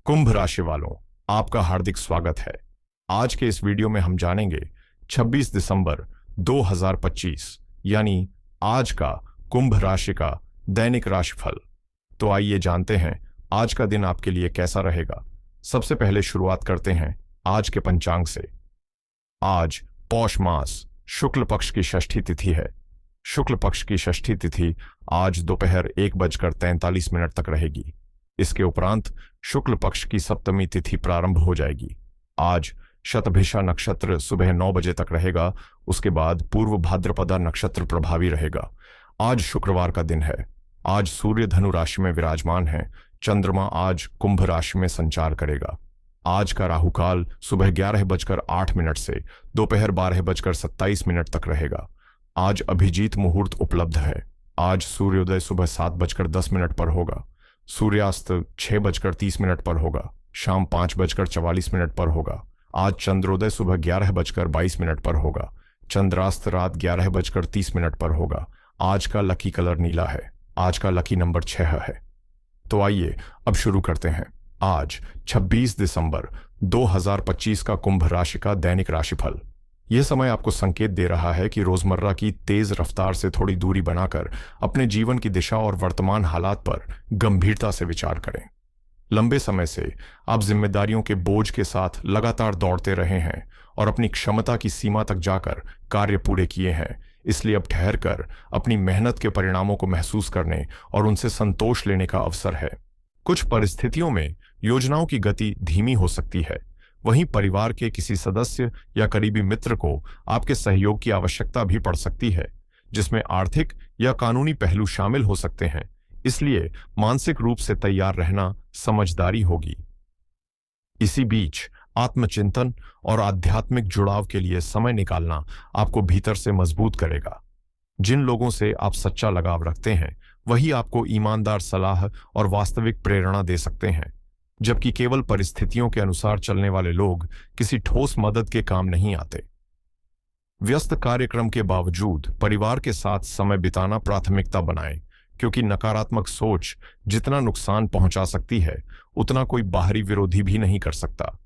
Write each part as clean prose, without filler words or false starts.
कुंभ राशि वालों, आपका हार्दिक स्वागत है। आज के इस वीडियो में हम जानेंगे 26 दिसंबर 2025 यानी आज का कुंभ राशि का दैनिक राशिफल। तो आइए जानते हैं आज का दिन आपके लिए कैसा रहेगा। सबसे पहले शुरुआत करते हैं आज के पंचांग से। आज पौष मास शुक्ल पक्ष की षष्ठी तिथि है। शुक्ल पक्ष की षष्ठी तिथि आज दोपहर 1:43 तक रहेगी। इसके उपरांत शुक्ल पक्ष की सप्तमी तिथि प्रारंभ हो जाएगी। आज शतभिषा नक्षत्र सुबह 9 बजे तक रहेगा। उसके बाद पूर्व भाद्रपदा नक्षत्र प्रभावी रहेगा। आज शुक्रवार का दिन है। आज सूर्य धनु राशि में विराजमान है। चंद्रमा आज कुंभ राशि में संचार करेगा। आज का राहुकाल सुबह 11:08 से दोपहर 12:27 तक रहेगा। आज अभिजीत मुहूर्त उपलब्ध है। आज सूर्योदय सुबह 7:10 पर होगा। सूर्यास्त 6:30 पर होगा। शाम 5:44 पर होगा। आज चंद्रोदय सुबह 11:22 पर होगा। चंद्रास्त रात 11:30 पर होगा। आज का लकी कलर नीला है। आज का लकी नंबर 6 है। तो आइए अब शुरू करते हैं आज 26 दिसंबर 2025 का कुंभ राशि का दैनिक राशिफल। यह समय आपको संकेत दे रहा है कि रोजमर्रा की तेज रफ्तार से थोड़ी दूरी बनाकर अपने जीवन की दिशा और वर्तमान हालात पर गंभीरता से विचार करें। लंबे समय से आप जिम्मेदारियों के बोझ के साथ लगातार दौड़ते रहे हैं और अपनी क्षमता की सीमा तक जाकर कार्य पूरे किए हैं। इसलिए अब ठहर कर अपनी मेहनत के परिणामों को महसूस करने और उनसे संतोष लेने का अवसर है। कुछ परिस्थितियों में योजनाओं की गति धीमी हो सकती है। वहीं परिवार के किसी सदस्य या करीबी मित्र को आपके सहयोग की आवश्यकता भी पड़ सकती है, जिसमें आर्थिक या कानूनी पहलू शामिल हो सकते हैं। इसलिए मानसिक रूप से तैयार रहना समझदारी होगी। इसी बीच आत्मचिंतन और आध्यात्मिक जुड़ाव के लिए समय निकालना आपको भीतर से मजबूत करेगा। जिन लोगों से आप सच्चा लगाव रखते हैं वही आपको ईमानदार सलाह और वास्तविक प्रेरणा दे सकते हैं, जबकि केवल परिस्थितियों के अनुसार चलने वाले लोग किसी ठोस मदद के काम नहीं आते। व्यस्त कार्यक्रम के बावजूद परिवार के साथ समय बिताना प्राथमिकता बनाएं, क्योंकि नकारात्मक सोच जितना नुकसान पहुंचा सकती है उतना कोई बाहरी विरोधी भी नहीं कर सकता।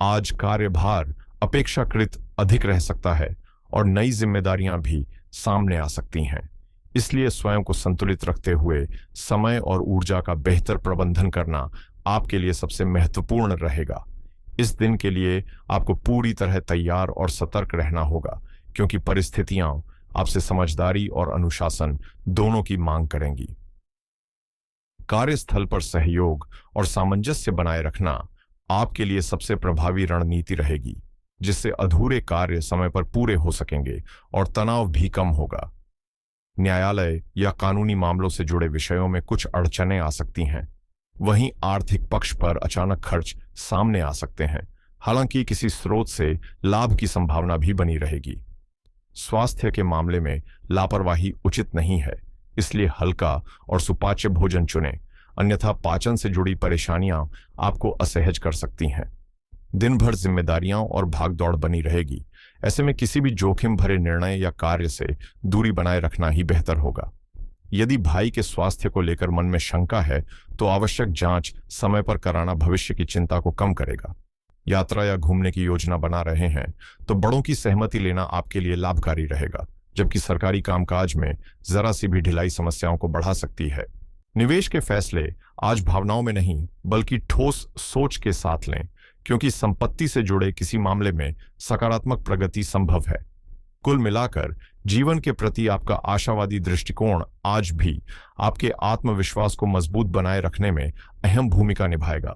आज कार्यभार अपेक्षाकृत अधिक रह सकता है और नई जिम्मेदारियां भी सामने आ सकती हैं। इसलिए स्वयं को संतुलित रखते हुए समय और ऊर्जा का बेहतर प्रबंधन करना आपके लिए सबसे महत्वपूर्ण रहेगा। इस दिन के लिए आपको पूरी तरह तैयार और सतर्क रहना होगा, क्योंकि परिस्थितियां आपसे समझदारी और अनुशासन दोनों की मांग करेंगी। कार्यस्थल पर सहयोग और सामंजस्य बनाए रखना आपके लिए सबसे प्रभावी रणनीति रहेगी, जिससे अधूरे कार्य समय पर पूरे हो सकेंगे और तनाव भी कम होगा। न्यायालय या कानूनी मामलों से जुड़े विषयों में कुछ अड़चनें आ सकती हैं। वहीं आर्थिक पक्ष पर अचानक खर्च सामने आ सकते हैं। हालांकि किसी स्रोत से लाभ की संभावना भी बनी रहेगी। स्वास्थ्य के मामले में लापरवाही उचित नहीं है, इसलिए हल्का और सुपाच्य भोजन चुनें, अन्यथा पाचन से जुड़ी परेशानियां आपको असहज कर सकती हैं। दिन भर जिम्मेदारियां और भागदौड़ बनी रहेगी। ऐसे में किसी भी जोखिम भरे निर्णय या कार्य से दूरी बनाए रखना ही बेहतर होगा। यदि भाई के स्वास्थ्य को लेकर मन में शंका है तो आवश्यक जांच समय पर कराना भविष्य की चिंता को कम करेगा। यात्रा या घूमने की योजना बना रहे हैं तो बड़ों की सहमति लेना आपके लिए लाभकारी रहेगा, जबकि सरकारी कामकाज में जरा सी भी ढिलाई समस्याओं को बढ़ा सकती है। निवेश के फैसले आज भावनाओं में नहीं बल्कि ठोस सोच के साथ लें, क्योंकि संपत्ति से जुड़े किसी मामले में सकारात्मक प्रगति संभव है। कुल मिलाकर जीवन के प्रति आपका आशावादी दृष्टिकोण आज भी आपके आत्मविश्वास को मजबूत बनाए रखने में अहम भूमिका निभाएगा।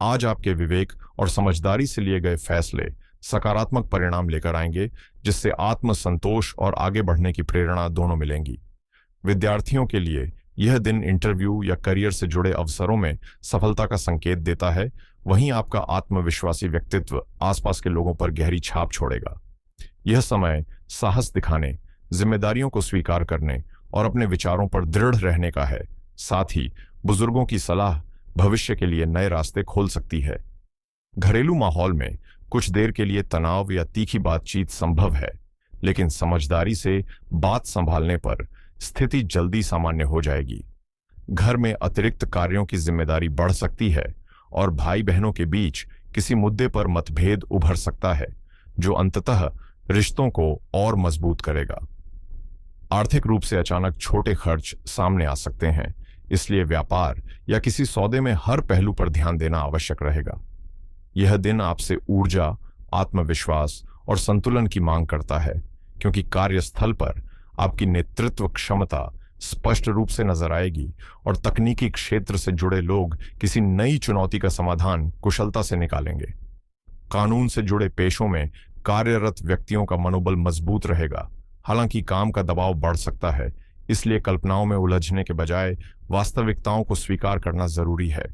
आज आपके विवेक और समझदारी से लिए गए फैसले सकारात्मक परिणाम लेकर आएंगे, जिससे आत्मसंतोष और आगे बढ़ने की प्रेरणा दोनों मिलेंगी। विद्यार्थियों के लिए यह दिन इंटरव्यू या करियर से जुड़े अवसरों में सफलता का संकेत देता है। वहीं आपका आत्मविश्वासी व्यक्तित्व आसपास के लोगों पर गहरी छाप छोड़ेगा। यह समय साहस दिखाने, जिम्मेदारियों को स्वीकार करने और अपने विचारों पर दृढ़ रहने का है। साथ ही बुजुर्गों की सलाह भविष्य के लिए नए रास्ते खोल सकती है। घरेलू माहौल में कुछ देर के लिए तनाव या तीखी बातचीत संभव है, लेकिन समझदारी से बात संभालने पर स्थिति जल्दी सामान्य हो जाएगी। घर में अतिरिक्त कार्यों की जिम्मेदारी बढ़ सकती है और भाई बहनों के बीच किसी मुद्दे पर मतभेद उभर सकता है, जो अंततः रिश्तों को और मजबूत करेगा। आर्थिक रूप से अचानक छोटे खर्च सामने आ सकते हैं, इसलिए व्यापार या किसी सौदे में हर पहलू पर ध्यान देना आवश्यक रहेगा। यह दिन आपसे ऊर्जा, आत्मविश्वास और संतुलन की मांग करता है, क्योंकि कार्यस्थल पर आपकी नेतृत्व क्षमता स्पष्ट रूप से नजर आएगी और तकनीकी क्षेत्र से जुड़े लोग किसी नई चुनौती का समाधान कुशलता से निकालेंगे। कानून से जुड़े पेशों में कार्यरत व्यक्तियों का मनोबल मजबूत रहेगा। हालांकि काम का दबाव बढ़ सकता है, इसलिए कल्पनाओं में उलझने के बजाय वास्तविकताओं को स्वीकार करना जरूरी है।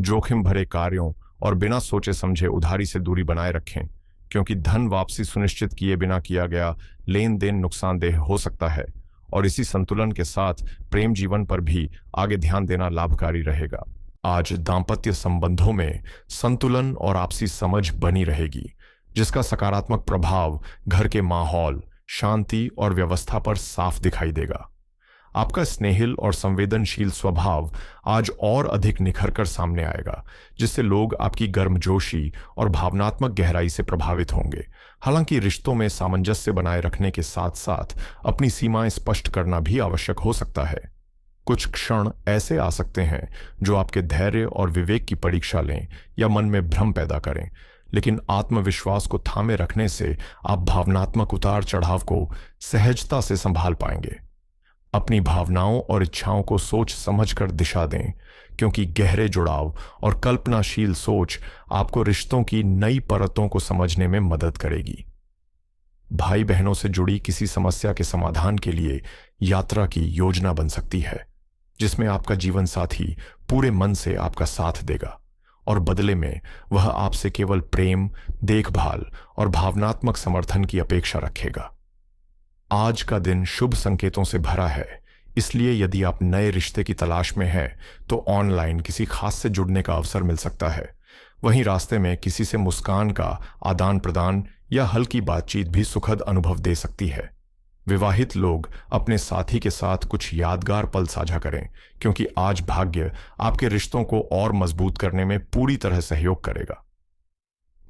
जोखिम भरे कार्यों और बिना सोचे समझे उधारी से दूरी बनाए रखें, क्योंकि धन वापसी सुनिश्चित किए बिना किया गया लेन देन नुकसानदेह हो सकता है, और इसी संतुलन के साथ प्रेम जीवन पर भी आगे ध्यान देना लाभकारी रहेगा। आज दांपत्य संबंधों में संतुलन और आपसी समझ बनी रहेगी, जिसका सकारात्मक प्रभाव घर के माहौल, शांति और व्यवस्था पर साफ दिखाई देगा। आपका स्नेहिल और संवेदनशील स्वभाव आज और अधिक निखर कर सामने आएगा, जिससे लोग आपकी गर्मजोशी और भावनात्मक गहराई से प्रभावित होंगे। हालांकि रिश्तों में सामंजस्य बनाए रखने के साथ साथ अपनी सीमाएं स्पष्ट करना भी आवश्यक हो सकता है। कुछ क्षण ऐसे आ सकते हैं जो आपके धैर्य और विवेक की परीक्षा लें या मन में भ्रम पैदा करें, लेकिन आत्मविश्वास को थामे रखने से आप भावनात्मक उतार चढ़ाव को सहजता से संभाल पाएंगे। अपनी भावनाओं और इच्छाओं को सोच समझकर दिशा दें, क्योंकि गहरे जुड़ाव और कल्पनाशील सोच आपको रिश्तों की नई परतों को समझने में मदद करेगी। भाई बहनों से जुड़ी किसी समस्या के समाधान के लिए यात्रा की योजना बन सकती है, जिसमें आपका जीवन साथी पूरे मन से आपका साथ देगा और बदले में वह आपसे केवल प्रेम, देखभाल और भावनात्मक समर्थन की अपेक्षा रखेगा। आज का दिन शुभ संकेतों से भरा है, इसलिए यदि आप नए रिश्ते की तलाश में हैं, तो ऑनलाइन किसी खास से जुड़ने का अवसर मिल सकता है। वहीं रास्ते में किसी से मुस्कान का आदान प्रदान या हल्की बातचीत भी सुखद अनुभव दे सकती है। विवाहित लोग अपने साथी के साथ कुछ यादगार पल साझा करें, क्योंकि आज भाग्य आपके रिश्तों को और मजबूत करने में पूरी तरह सहयोग करेगा।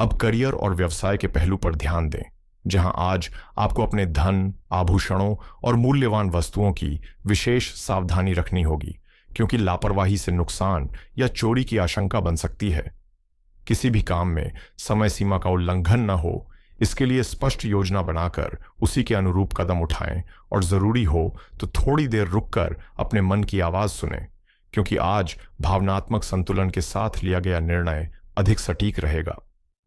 अब करियर और व्यवसाय के पहलू पर ध्यान दें, जहां आज आपको अपने धन, आभूषणों और मूल्यवान वस्तुओं की विशेष सावधानी रखनी होगी, क्योंकि लापरवाही से नुकसान या चोरी की आशंका बन सकती है। किसी भी काम में समय सीमा का उल्लंघन न हो, इसके लिए स्पष्ट योजना बनाकर उसी के अनुरूप कदम उठाएं, और जरूरी हो तो थोड़ी देर रुककर अपने मन की आवाज सुनें, क्योंकि आज भावनात्मक संतुलन के साथ लिया गया निर्णय अधिक सटीक रहेगा।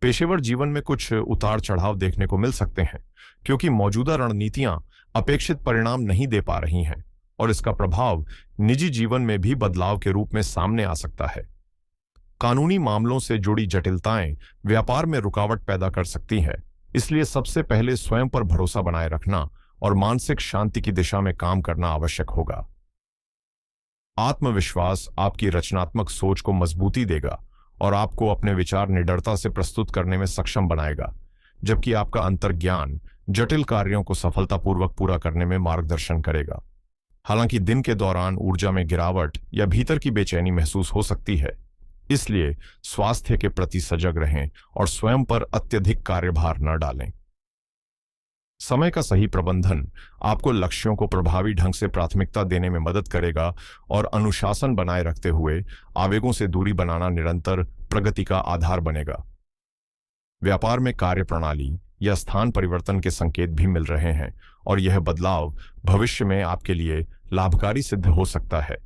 पेशेवर जीवन में कुछ उतार चढ़ाव देखने को मिल सकते हैं, क्योंकि मौजूदा रणनीतियां अपेक्षित परिणाम नहीं दे पा रही हैं, और इसका प्रभाव निजी जीवन में भी बदलाव के रूप में सामने आ सकता है। कानूनी मामलों से जुड़ी जटिलताएं व्यापार में रुकावट पैदा कर सकती हैं, इसलिए सबसे पहले स्वयं पर भरोसा बनाए रखना और मानसिक शांति की दिशा में काम करना आवश्यक होगा। आत्मविश्वास आपकी रचनात्मक सोच को मजबूती देगा और आपको अपने विचार निडरता से प्रस्तुत करने में सक्षम बनाएगा, जबकि आपका अंतर्ज्ञान जटिल कार्यों को सफलतापूर्वक पूरा करने में मार्गदर्शन करेगा। हालांकि दिन के दौरान ऊर्जा में गिरावट या भीतर की बेचैनी महसूस हो सकती है, इसलिए स्वास्थ्य के प्रति सजग रहें और स्वयं पर अत्यधिक कार्यभार न डालें। समय का सही प्रबंधन आपको लक्ष्यों को प्रभावी ढंग से प्राथमिकता देने में मदद करेगा और अनुशासन बनाए रखते हुए आवेगों से दूरी बनाना निरंतर प्रगति का आधार बनेगा। व्यापार में कार्यप्रणाली या स्थान परिवर्तन के संकेत भी मिल रहे हैं, और यह बदलाव भविष्य में आपके लिए लाभकारी सिद्ध हो सकता है।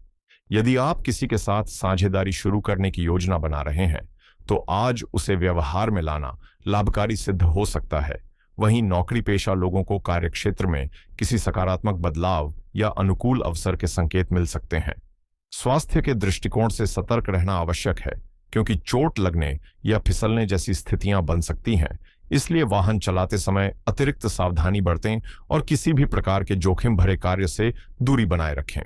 यदि आप किसी के साथ साझेदारी शुरू करने की योजना बना रहे हैं, तो आज उसे व्यवहार में लाना लाभकारी सिद्ध हो सकता है। वहीं नौकरी पेशा लोगों को कार्यक्षेत्र में किसी सकारात्मक बदलाव या अनुकूल अवसर के संकेत मिल सकते हैं। स्वास्थ्य के दृष्टिकोण से सतर्क रहना आवश्यक है, क्योंकि चोट लगने या फिसलने जैसी स्थितियां बन सकती हैं। इसलिए वाहन चलाते समय अतिरिक्त सावधानी बरतें और किसी भी प्रकार के जोखिम भरे कार्य से दूरी बनाए रखें।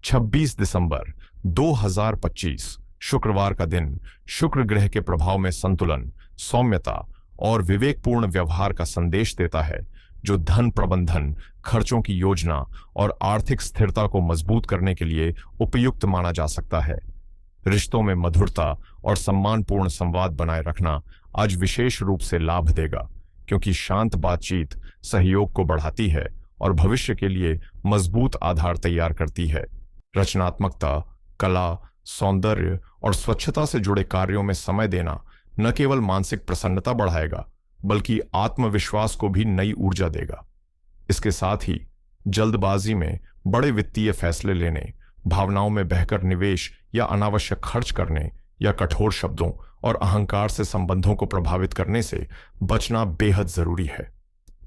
26 दिसंबर 2025 शुक्रवार का दिन शुक्र ग्रह के प्रभाव में संतुलन, सौम्यता और विवेकपूर्ण व्यवहार का संदेश देता है, जो धन प्रबंधन, खर्चों की योजना और आर्थिक स्थिरता को मजबूत करने के लिए उपयुक्त माना जा सकता है। रिश्तों में मधुरता और सम्मानपूर्ण संवाद बनाए रखना आज विशेष रूप से लाभ देगा, क्योंकि शांत बातचीत सहयोग को बढ़ाती है और भविष्य के लिए मजबूत आधार तैयार करती है। रचनात्मकता, कला, सौंदर्य और स्वच्छता से जुड़े कार्यों में समय देना न केवल मानसिक प्रसन्नता बढ़ाएगा, बल्कि आत्मविश्वास को भी नई ऊर्जा देगा। इसके साथ ही जल्दबाजी में बड़े वित्तीय फैसले लेने, भावनाओं में बहकर निवेश या अनावश्यक खर्च करने या कठोर शब्दों और अहंकार से संबंधों को प्रभावित करने से बचना बेहद जरूरी है।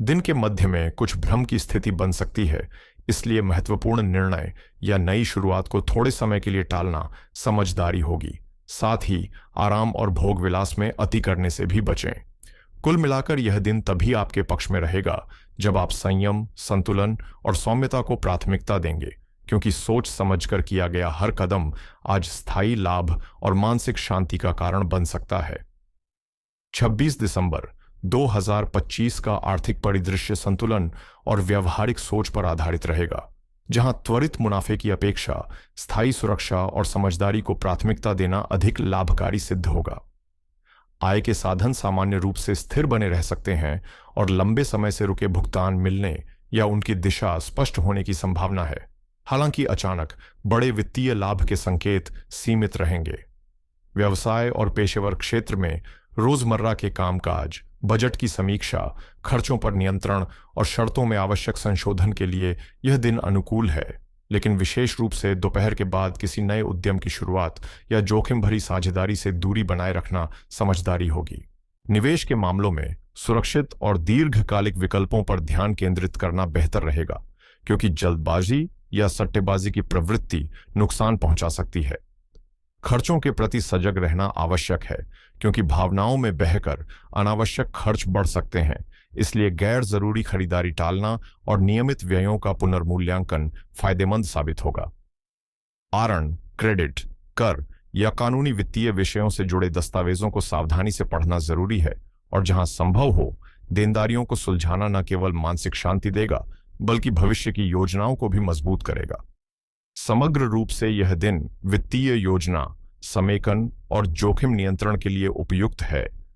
दिन के मध्य में कुछ भ्रम की स्थिति बन सकती है, इसलिए महत्वपूर्ण निर्णय या नई शुरुआत को थोड़े समय के लिए टालना समझदारी होगी। साथ ही आराम और भोग विलास में अति करने से भी बचें। कुल मिलाकर यह दिन तभी आपके पक्ष में रहेगा जब आप संयम, संतुलन और सौम्यता को प्राथमिकता देंगे, क्योंकि सोच समझकर किया गया हर कदम आज स्थायी लाभ और मानसिक शांति का कारण बन सकता है। 26 दिसंबर 2025 का आर्थिक परिदृश्य संतुलन और व्यवहारिक सोच पर आधारित रहेगा, जहां त्वरित मुनाफे की अपेक्षा स्थायी सुरक्षा और समझदारी को प्राथमिकता देना अधिक लाभकारी सिद्ध होगा। आय के साधन सामान्य रूप से स्थिर बने रह सकते हैं और लंबे समय से रुके भुगतान मिलने या उनकी दिशा स्पष्ट होने की संभावना है। हालांकि अचानक बड़े वित्तीय लाभ के संकेत सीमित रहेंगे। व्यवसाय और पेशेवर क्षेत्र में रोजमर्रा के कामकाज, बजट की समीक्षा, खर्चों पर नियंत्रण और शर्तों में आवश्यक संशोधन के लिए यह दिन अनुकूल है, लेकिन विशेष रूप से दोपहर के बाद किसी नए उद्यम की शुरुआत या जोखिम भरी साझेदारी से दूरी बनाए रखना समझदारी होगी। निवेश के मामलों में सुरक्षित और दीर्घकालिक विकल्पों पर ध्यान केंद्रित करना बेहतर रहेगा, क्योंकि जल्दबाजी या सट्टेबाजी की प्रवृत्ति नुकसान पहुंचा सकती है। खर्चों के प्रति सजग रहना आवश्यक है, क्योंकि भावनाओं में बहकर अनावश्यक खर्च बढ़ सकते हैं। इसलिए गैर जरूरी खरीदारी टालना और नियमित व्ययों का पुनर्मूल्यांकन फायदेमंद साबित होगा। आरण, क्रेडिट, कर या कानूनी वित्तीय विषयों से जुड़े दस्तावेजों को सावधानी से पढ़ना जरूरी है, और जहां संभव हो देनदारियों को सुलझाना न केवल मानसिक शांति देगा, बल्कि भविष्य की योजनाओं को भी मजबूत करेगा। समग्र रूप से यह दिन वित्तीय योजना, समेकन और जोखिम नियंत्रण के लिए उपयुक्त है,